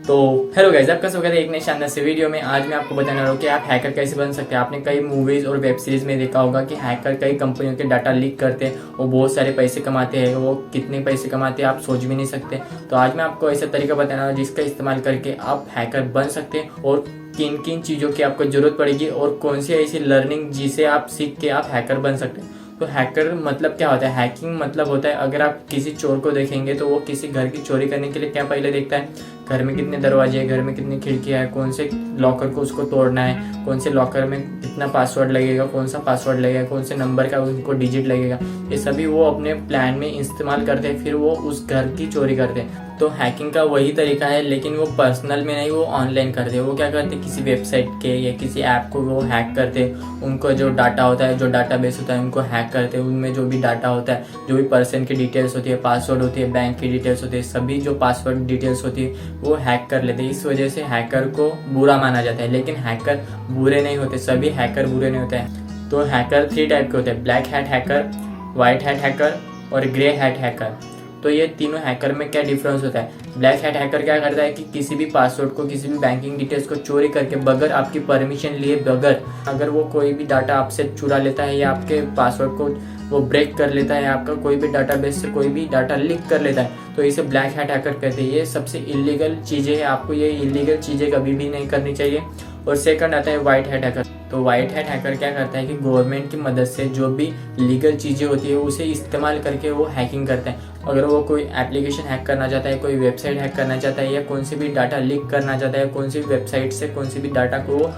तो hello guys, आपका स्वागत है एक नई शानदार से वीडियो में। आज मैं आपको बताने वाला हूँ कि आप हैकर कैसे बन सकते हैं। आपने कई मूवीज़ और वेब सीरीज़ में देखा होगा कि हैकर कई कंपनियों के डाटा लीक करते हैं और बहुत सारे पैसे कमाते हैं। वो कितने पैसे कमाते हैं आप सोच भी नहीं सकते। तो आज मैं आपको ऐसा तरीका बताना हूँ जिसका इस्तेमाल करके आप हैकर बन सकते हैं और किन किन चीज़ों की आपको ज़रूरत पड़ेगी और कौन सी ऐसी लर्निंग जिसे आप सीख के आप हैकर बन सकते हैं। तो हैकर मतलब क्या होता है? हैकिंग मतलब होता है, अगर आप किसी चोर को देखेंगे तो वो किसी घर की चोरी करने के लिए क्या पहले देखता है, घर में कितने दरवाजे हैं, घर में कितनी खिड़कियां हैं, कौन से लॉकर को उसको तोड़ना है, कौन से लॉकर में कितना पासवर्ड लगेगा, कौन सा पासवर्ड लगेगा, कौन से नंबर का उनको डिजिट लगेगा। ये सभी वो अपने प्लान में इस्तेमाल करते हैं, फिर वो उस घर की चोरी करते हैं। तो हैकिंग का वही तरीका है, लेकिन वो पर्सनल में नहीं, वो ऑनलाइन करते हैं। वो क्या करते हैं, किसी वेबसाइट के या किसी ऐप को वो हैक करते हैं। उनको जो डाटा होता है, जो डाटाबेस होता है, उनको हैक करते हैं। उनमें जो भी डाटा होता है, जो भी पर्सन की डिटेल्स होती है, पासवर्ड होती है, बैंक की डिटेल्स होती है, सभी जो पासवर्ड डिटेल्स होती है वो हैक कर लेते हैं। इस वजह से हैकर को बुरा माना जाता है, लेकिन हैकर बुरे नहीं होते, सभी हैकर बुरे नहीं होते हैं। तो हैकर 3 टाइप के होते हैं: black hat hacker, white hat hacker और ग्रे हैट हैकर। तो ये तीनों हैकर में क्या डिफरेंस होता है? ब्लैक हैट हैकर क्या करता है कि किसी भी पासवर्ड को, किसी भी बैंकिंग डिटेल्स को चोरी करके बगैर आपकी परमिशन लिए, बगैर अगर वो कोई भी डाटा आपसे चुरा लेता है या आपके पासवर्ड को वो ब्रेक कर लेता है, आपका कोई भी डाटाबेस से कोई भी डाटा लीक कर लेता है, तो इसे ब्लैक हैट हैकर कहते हैं। ये सबसे इलीगल चीज़ें हैं, आपको ये इलीगल चीज़ें कभी भी नहीं करनी चाहिए। और सेकंड आता है वाइट हैट हैकर। तो वाइट हैट हैकर क्या करता है कि गवर्नमेंट की मदद से जो भी लीगल चीज़ें होती है उसे इस्तेमाल करके वो हैकिंग करता है। अगर वो कोई एप्लीकेशन हैक करना चाहता है, कोई वेबसाइट हैक करना चाहता है या कौन सी भी डाटा लीक करना चाहता है, कौन सी वेबसाइट से कौन सी भी डाटा को वो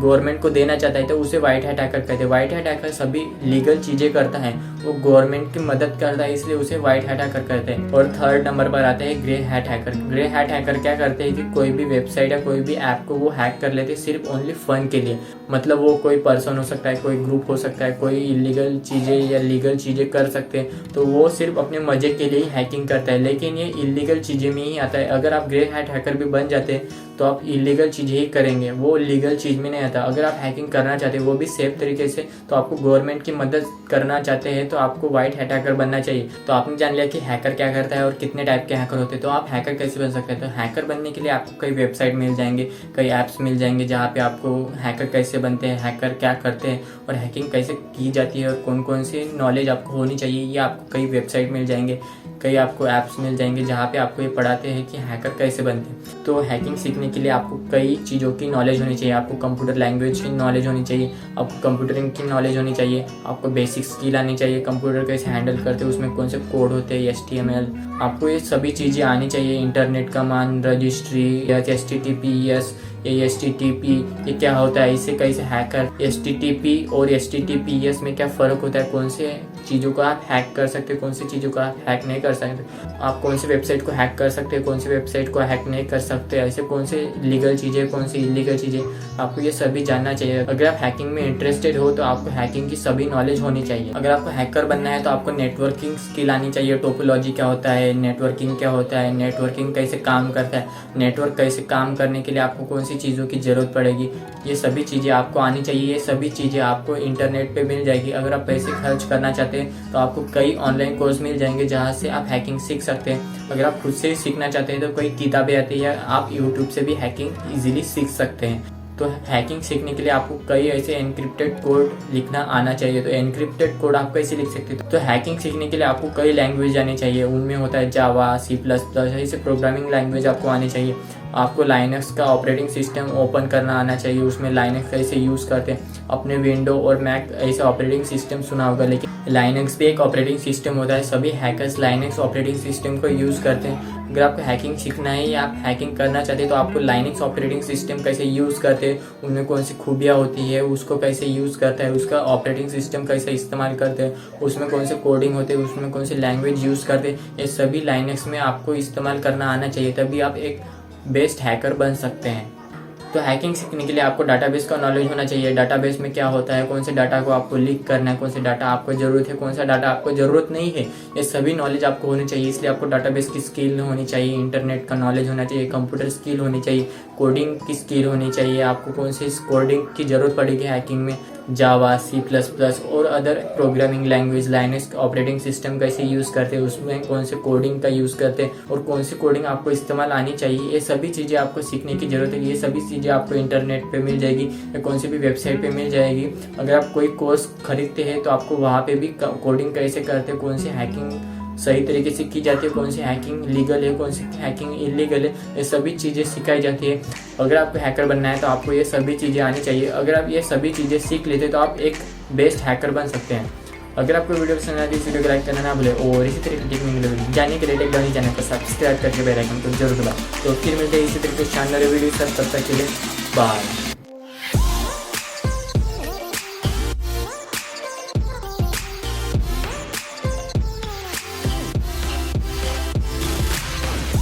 गवर्नमेंट को देना चाहता है, तो उसे वाइट हैट हैकर कहते हैं। वाइट हैट हैकर सभी लीगल चीज़ें करता है, वो गवर्नमेंट की मदद करता है, इसलिए उसे वाइट हैट हैकर कहते हैं। और थर्ड नंबर पर आता है grey hat hacker. Grey hat hacker क्या करते हैं कि कोई भी वेबसाइट या कोई भी ऐप को वो हैक कर लेते हैं सिर्फ ओनली फन के लिए। मतलब वो कोई पर्सन हो सकता है, कोई ग्रुप हो सकता है, कोई इलीगल चीज़ें या लीगल चीज़ें कर सकते हैं, तो वो सिर्फ अपने मजे के लिए ही हैकिंग करता है। लेकिन ये इलीगल चीज़ें में ही आता है। अगर आप ग्रे हैट हैकर भी बन जाते हैं तो आप इलीगल चीज़ें ही करेंगे, वो लीगल चीज़ में नहीं आता। अगर आप हैकिंग करना चाहते हैं वो भी सेफ तरीके से, तो आपको गवर्नमेंट की मदद करना चाहते हैं तो आपको वाइट हैट हैकर बनना चाहिए। तो आपने जान लिया कि हैकर क्या करता है और कितने टाइप के हैकर होते हैं। तो आप हैकर कैसे बन सकते हैं? तो हैकर बनने के लिए आपको कई वेबसाइट मिल जाएंगे, कई ऐप्स मिल जाएंगे जहाँ पे आपको हैकर कैसे बनते हैं, हैकर क्या करते हैं और हैकिंग कैसे की जाती है और कौन कौन सी नॉलेज आपको होनी चाहिए, ये आपको कई वेबसाइट मिल जाएंगे, कई आपको ऐप्स मिल जाएंगे जहाँ पे आपको ये पढ़ाते हैं कि हैकर कैसे बनते हैं। तो हैकिंग सीखने के लिए आपको कई चीज़ों की नॉलेज होनी चाहिए। आपको कंप्यूटर लैंग्वेज की नॉलेज होनी चाहिए, आपको कंप्यूटरिंग की नॉलेज होनी चाहिए, आपको बेसिक स्किल आनी चाहिए, कंप्यूटर कैसे हैंडल करते हैं, उसमें कौन से कोड होते हैं, HTML, आपको ये सभी चीज़ें आनी चाहिए। इंटरनेट कमांड, रजिस्ट्री या HTTPS या HTTP ये क्या होता है, इसे कैसे हैकर, HTTP और HTTPS में क्या फ़र्क होता है, कौन से चीज़ों को आप हैक कर सकते हैं, कौन सी चीज़ों को आप हैक नहीं कर सकते, आप कौन सी वेबसाइट को हैक कर सकते हैं, कौन सी वेबसाइट को हैक नहीं कर सकते, ऐसे कौन से लीगल चीज़ें, कौन सी इलीगल चीज़ें, आपको ये सभी जानना चाहिए। अगर आप हैकिंग में इंटरेस्टेड हो तो आपको हैकिंग की सभी नॉलेज होनी चाहिए। अगर आपको हैकर बनना है तो आपको नेटवर्किंग स्किल आनी चाहिए। टोपोलॉजी क्या होता है, नेटवर्किंग क्या होता है, नेटवर्किंग कैसे काम करता है, नेटवर्क कैसे काम करने के लिए आपको कौन सी चीज़ों की ज़रूरत पड़ेगी, ये सभी चीज़ें आपको आनी चाहिए। ये सभी चीज़ें आपको इंटरनेट पे मिल जाएगी। अगर आप पैसे खर्च करना चाहते हैं तो आपको कई ऑनलाइन कोर्स मिल जाएंगे जहाँ से आप हैकिंग सीख सकते हैं। अगर आप खुद से ही सीखना चाहते हैं तो कई किताबें आती है या आप यूट्यूब से भी हैकिंग ईजिली सीख सकते हैं। तो हैकिंग सीखने के लिए आपको कई ऐसे एनक्रिप्टेड कोड लिखना आना चाहिए। तो एनक्रिप्टेड कोड आप कैसे लिख सकते हैं? तो हैकिंग सीखने के लिए आपको कई लैंग्वेज आनी चाहिए। उनमें होता है जावा, C++, ऐसे प्रोग्रामिंग लैंग्वेज आपको आनी चाहिए। आपको लाइनक्स का ऑपरेटिंग सिस्टम ओपन करना आना चाहिए, उसमें लाइनक्स कैसे यूज़ करते हैं। अपने विंडो और मैक ऐसे ऑपरेटिंग सिस्टम सुना होगा, लेकिन लाइनक्स भी एक ऑपरेटिंग सिस्टम होता है। सभी हैकर्स लाइनक्स ऑपरेटिंग सिस्टम को यूज़ करते हैं। अगर आपको हैकिंग सीखना है या आप हैकिंग करना चाहते हैं तो आपको लाइनक्स ऑपरेटिंग सिस्टम कैसे यूज़ करते हैं, उनमें कौन सी खूबियाँ होती है, उसको कैसे यूज़ करता है, उसका ऑपरेटिंग सिस्टम कैसे इस्तेमाल करते हैं, उसमें कौन से कोडिंग होते हैं, उसमें कौन सी लैंग्वेज यूज़ करते हैं, ये सभी लाइनक्स में आपको इस्तेमाल करना आना चाहिए। तभी आप एक बेस्ट हैकर बन सकते हैं। तो हैकिंग सीखने के लिए आपको डाटाबेस का नॉलेज होना चाहिए। डाटाबेस में क्या होता है, कौन से डाटा को आपको लीक करना है, कौन से डाटा आपको ज़रूरत है, कौन सा डाटा आपको ज़रूरत नहीं है, ये सभी नॉलेज आपको होनी चाहिए। इसलिए आपको डाटाबेस की स्किल होनी चाहिए, इंटरनेट का नॉलेज होना चाहिए, कंप्यूटर स्किल होनी चाहिए, कोडिंग की स्किल होनी चाहिए। आपको कौन सी कोडिंग की ज़रूरत पड़ेगी हैकिंग में, जावा, C++ और other programming language, Linux operating system कैसे यूज़ करते हैं, उसमें कौन से कोडिंग का यूज़ करते हैं और कौन सी कोडिंग आपको इस्तेमाल आनी चाहिए, ये सभी चीज़ें आपको सीखने की ज़रूरत है। ये सभी चीज़ें आपको इंटरनेट पे मिल जाएगी या कौन सी भी वेबसाइट पे मिल जाएगी। अगर आप कोई कोर्स खरीदते हैं तो आपको वहाँ पे भी कोडिंग कैसे करते हैं, कौन सी हैकिंग सही तरीके से की जाती है, कौन सी हैकिंग लीगल है, कौन सी हैकिंग इलीगल है, ये सभी चीज़ें सिखाई जाती है। अगर आपको हैकर बनना है तो आपको ये सभी चीज़ें आनी चाहिए। अगर आप ये सभी चीज़ें सीख लेते तो आप एक बेस्ट हैकर बन सकते हैं। अगर आपको वीडियो पसंद आती है इस वीडियो को लाइक करना ना भूले और इसी तरीके की वीडियो जानने के लिए टेक्नोलॉजी चैनल को सब्सक्राइब करके बेल आइकन को जरूर दबाएं। तो फिर मिलते हैं इसी तरीके शानदार वीडियो तब तक के लिए बाय।